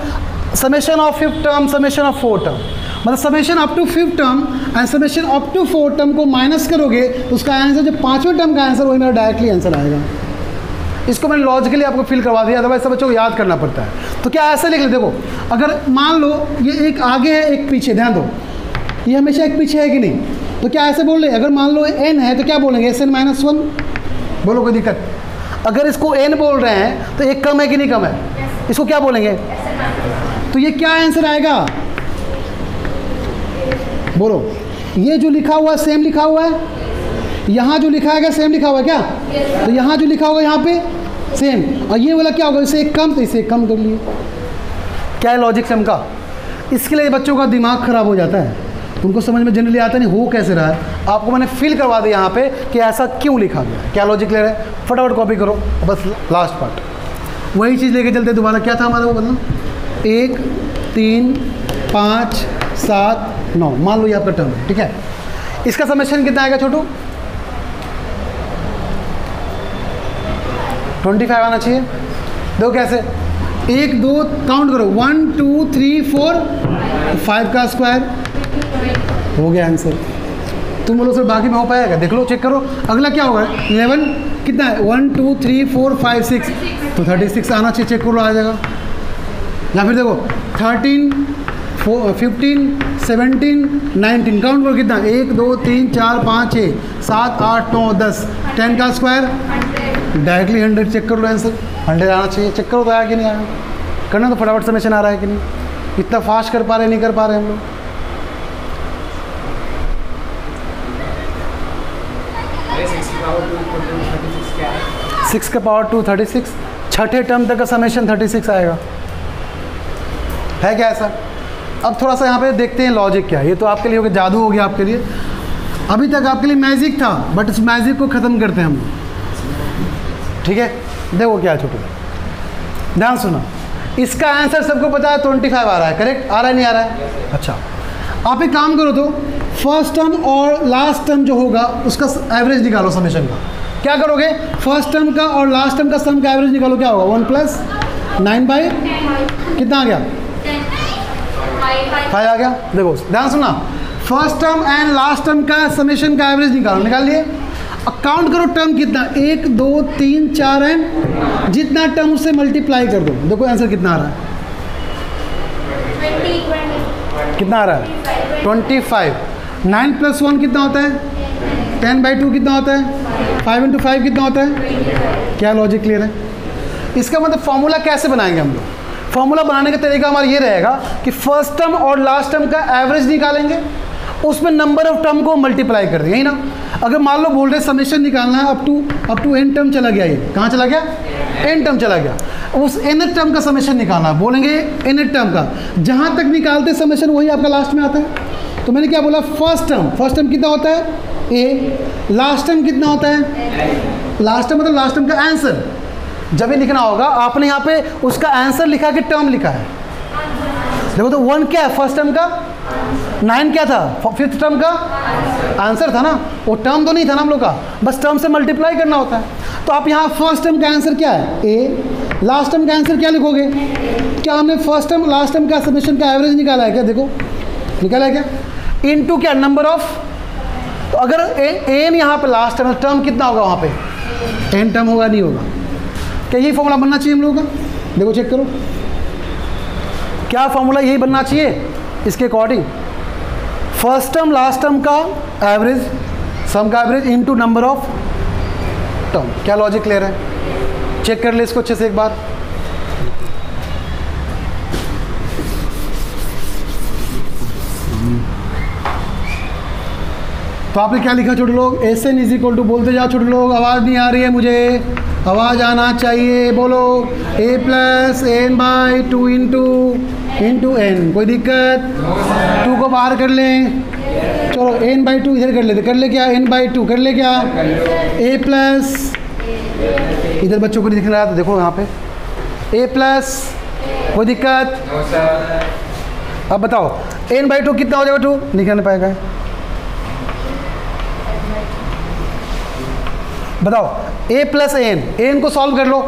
summation of 5th term, summation of 4th term. मतलब summation up to 5th term and summation up to 4th term को माइनस करोगे तो उसका आंसर जो 5वें टर्म का answer वही मेरा डायरेक्टली आंसर आएगा। इसको मैंने लॉजिकली आपको फील करवा दिया, अदरवाइज सब बच्चों को याद करना पड़ता है। तो क्या ऐसे लिख ले? देखो अगर मान लो ये एक आगे है एक पीछे, ध्यान दो ये हमेशा एक पीछे है कि नहीं? तो क्या ऐसे बोल रहे? अगर मान लो n है तो क्या बोलेंगे? Sn-1। बोलो कोई दिक्कत? अगर इसको n बोल रहे हैं तो एक कम है कि नहीं कम है? इसको क्या बोलेंगे? तो ये क्या आंसर आएगा? बोलो। ये जो लिखा हुआ है सेम लिखा हुआ है, यहाँ जो लिखा है सेम लिखा हुआ है क्या? तो यहाँ जो लिखा होगा यहाँ पे सेम, और ये वाला क्या होगा? इसे एक कम, तो इसे एक कम कर लिए। क्या है लॉजिक चमका? इसके लिए बच्चों का दिमाग खराब हो जाता है, उनको समझ में जनरली आता नहीं हो कैसे रहा है। आपको मैंने फील करवा दिया यहाँ पे कि ऐसा क्यों लिखा गया है। क्या लॉजिक क्लियर है? फटाफट कॉपी करो। बस लास्ट पार्ट वही चीज़ लेके चलते। दोबारा क्या था हमारा वो? मतलब 1 3 5 7 9, मान लो ये आपका टर्म है, ठीक है। इसका समेशन कितना आएगा छोटू? 25 आना चाहिए। देखो कैसे, 1 2 काउंट करो, 1 2 3 4 5 का स्क्वायर हो गया आंसर। तुम बोलो सर बाकी में हो पाएगा? देख लो, चेक करो। अगला क्या होगा? 11 कितना है? 1 2 3 4 5 6, तो 36 आना चाहिए, चेक करो आ जाएगा। या फिर देखो 13 15 17 19, काउंट करो कितना? 1 2 3 4 5 6 7 8 9 10, 10 का स्क्वायर डायरेक्टली 100, चेक कर लो आंसर। 100 आना चाहिए, चेक करो तो आया कि नहीं आया। करना तो फटाफट समेशन आ रहा है कि नहीं। इतना फास्ट कर पा रहे नहीं कर पा रहे हम लोग। सिक्स का पावर 2 36, छठे टर्म तक का समेशन 36 आएगा। है क्या ऐसा? अब थोड़ा सा यहाँ पे देखते हैं लॉजिक क्या है। ये तो आपके लिए हो गया, जादू हो गया आपके लिए। अभी तक आपके लिए मैजिक था, बट इस मैजिक को ख़त्म करते हैं हम, ठीक है। देखो क्या है छोटू, ध्यान सुनो। इसका आंसर सबको पता है 25 आ रहा है, करेक्ट? आ रहा है नहीं आ रहा है? अच्छा, आप एक काम करो तो फर्स्ट टर्म और लास्ट टर्म जो होगा उसका एवरेज निकालो समेशन का। क्या करोगे? फर्स्ट टर्म का और लास्ट टर्म का सम का एवरेज निकालो। क्या होगा? 1 + 9 बाई कितना आ गया? 5 आ गया। देखो ध्यान सुना, first term and last term का समेशन का एवरेज निकालो। निकाल लिए। अब काउंट करो टर्म कितना, 1 2 3 4 एंड जितना टर्म उससे मल्टीप्लाई कर दो। देखो आंसर कितना आ रहा है? कितना आ रहा है? 25। 9 + 1 कितना होता है? 10/2 कितना होता है? 5 × 5 कितना होता है? क्या लॉजिक क्लियर है? इसका मतलब फॉर्मूला कैसे बनाएंगे हम लोग? फॉर्मूला बनाने का तरीका हमारा ये रहेगा कि फर्स्ट टर्म और लास्ट टर्म का एवरेज निकालेंगे, उसमें नंबर ऑफ टर्म को मल्टीप्लाई कर देंगे, यही ना। अगर मान लो बोल रहे समेशन निकालना है अप टू n टर्म चला गया, ये कहाँ चला गया? n टर्म चला गया। उस n टर्म का समेशन निकालना है, बोलेंगे n टर्म का। जहाँ तक निकालते समेशन वही आपका लास्ट में आता है। तो मैंने क्या बोला? फर्स्ट टर्म कितना होता है? a। लास्ट टर्म कितना होता है? लास्ट टर्म मतलब लास्ट टर्म का आंसर। जब ये लिखना होगा आपने यहाँ पे उसका आंसर लिखा कि टर्म लिखा है। देखो तो 1 क्या है फर्स्ट टर्म का? 9 क्या था? फिफ्थ टर्म का आंसर था ना। वो टर्म तो नहीं था ना हम लोग का, बस टर्म से मल्टीप्लाई करना होता है। तो आप यहाँ फर्स्ट टर्म का आंसर क्या है? a। लास्ट टर्म का आंसर क्या लिखोगे? क्या हमने फर्स्ट टर्म लास्ट टर्म का समेशन का एवरेज निकाला है क्या? देखो निकाला है क्या? इनटू क्या? Number of. तो अगर n यहाँ पे लास्ट टर्म कितना होगा? वहाँ पे n टर्म होगा, नहीं होगा? क्या यही फॉर्मूला बनना चाहिए हम लोगों का? देखो चेक करो, क्या फॉर्मूला यही बनना चाहिए इसके according? First term last term का एवरेज, सम का average into number of term. क्या लॉजिक क्लियर है? चेक कर ले इसको अच्छे से एक बार। तो आपने क्या लिखा छोटे लोग? SN = बोलते जाओ छोटे लोग, आवाज़ नहीं आ रही है मुझे, आवाज़ आना चाहिए, बोलो। a + n/2 into n। कोई दिक्कत? 2 को बाहर कर लें, चलो n/2 इधर कर लेते, कर ले क्या? n/2 कर ले क्या? a + इधर बच्चों को नहीं दिख रहा था, देखो यहाँ पे a + कोई दिक्कत? अब बताओ n/2 कितना हो जाएगा? 2 निकल नहीं पाएगा। बताओ a + n को सॉल्व कर लो,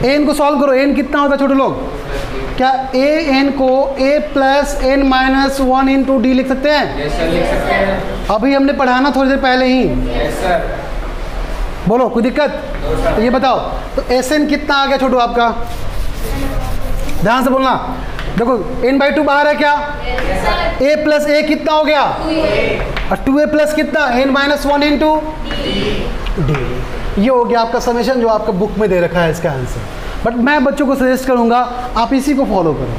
n को सॉल्व करो। n कितना होता है छोटे लोग? क्या n को a + n-1 इंटू d लिख सकते हैं? यस सर, लिख सकते हैं। अभी हमने पढ़ाना थोड़ी देर पहले ही। Yes sir. बोलो कोई दिक्कत? तो ये बताओ तो SN कितना आ गया छोटू आपका? ध्यान से बोलना। देखो n/2 बाहर है क्या? a + a कितना हो गया? और 2a + कितना? n-1 into d। ये हो गया आपका समेशन जो आपका बुक में दे रखा है इसका आंसर। बट मैं बच्चों को सजेस्ट करूंगा आप इसी को फॉलो करो,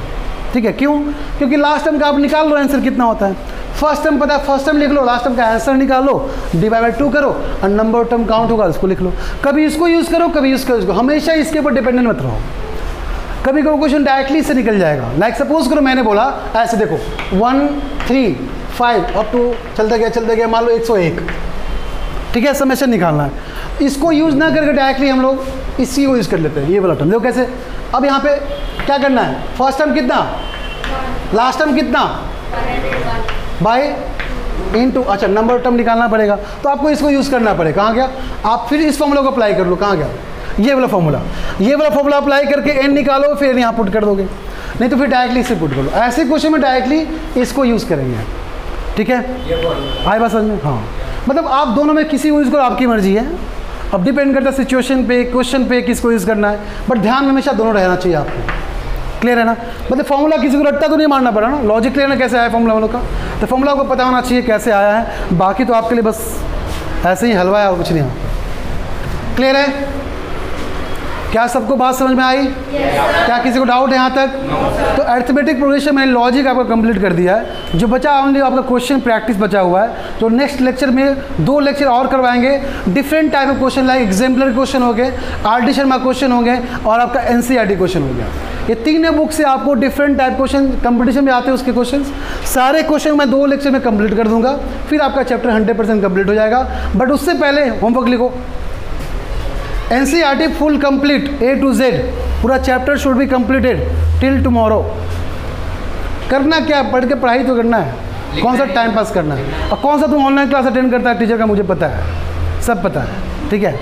ठीक है? क्यों? क्योंकि लास्ट टर्म का आप निकाल लो आंसर कितना होता है। फर्स्ट टर्म पता है, फर्स्ट टर्म लिख लो, लास्ट टर्म का आंसर निकाल लो, /2 करो और नंबर ऑफ टर्म काउंट होगा उसको लिख लो। कभी इसको यूज़ करो, कभी इसको यूज़ करो, हमेशा इसके ऊपर डिपेंडेंट मत रहो। कभी कोई क्वेश्चन डायरेक्टली से निकल जाएगा। लाइक सपोज करो मैंने बोला ऐसे, देखो 1 3 5 अप टू चलते गया मान लो 101, ठीक है? समेशन निकालना है। इसको यूज़ ना करके डायरेक्टली हम लोग इसी को यूज़ कर लेते हैं, ये वाला टर्म। देखो कैसे, अब यहाँ पे क्या करना है? फर्स्ट टर्म कितना? लास्ट टर्म कितना, बाई इनटू, अच्छा नंबर टर्म निकालना पड़ेगा, तो आपको इसको यूज़ करना पड़ेगा। कहाँ गया, आप फिर इस फॉर्मूला को अप्लाई कर लो, कहाँ गया, ये वाला फॉर्मूला अप्लाई करके एन निकालो, फिर यहाँ पुट कर दोगे, नहीं तो फिर डायरेक्टली इसे पुट कर लो। ऐसे क्वेश्चन में डायरेक्टली इसको यूज़ करेंगे, ठीक है, आई बात समझ में। हाँ, मतलब आप दोनों में किसी को यूज़ करो, आपकी मर्जी है, अब डिपेंड करता है सिचुएशन पे, क्वेश्चन पे किसको यूज़ करना है, बट ध्यान में हमेशा दोनों रहना चाहिए आपको। क्लियर है ना, मतलब फॉर्मूला किसी को रट्टा तो नहीं मारना पड़ा ना, लॉजिक क्लियर ना कैसे आया फॉर्मूला वालों का, तो फॉर्मूला आपको पता होना चाहिए कैसे आया है, बाकी तो आपके लिए बस ऐसे ही हलवा है और कुछ नहीं। क्लियर है, क्या सबको बात समझ में आई? क्या किसी को डाउट है यहाँ तक? तो अरिथमेटिक प्रोग्रेशन मैंने लॉजिक आपका कंप्लीट कर दिया है, जो बचा ओनली आपका क्वेश्चन प्रैक्टिस बचा हुआ है, तो नेक्स्ट लेक्चर में 2 लेक्चर और करवाएंगे, different type of question, like exemplar question हो गए, आर डी शर्मा क्वेश्चन हो गए, और आपका एनसीईआरटी क्वेश्चन हो गया। ये 3 बुक से आपको डिफरेंट टाइप क्वेश्चन कंपटीशन में आते हैं, उसके क्वेश्चन सारे क्वेश्चन मैं 2 लेक्चर में कंप्लीट कर दूंगा, फिर आपका चैप्टर 100% कंप्लीट हो जाएगा। बट उससे पहले होमवर्क लिखो, NCERT full complete A to Z, पूरा chapter should be completed till tomorrow. करना क्या है, पढ़ के पढ़ाई तो करना है, कौन सा टाइम पास करना है, और कौन सा तुम ऑनलाइन क्लास अटेंड करता है टीचर का मुझे पता है, सब पता है, ठीक है।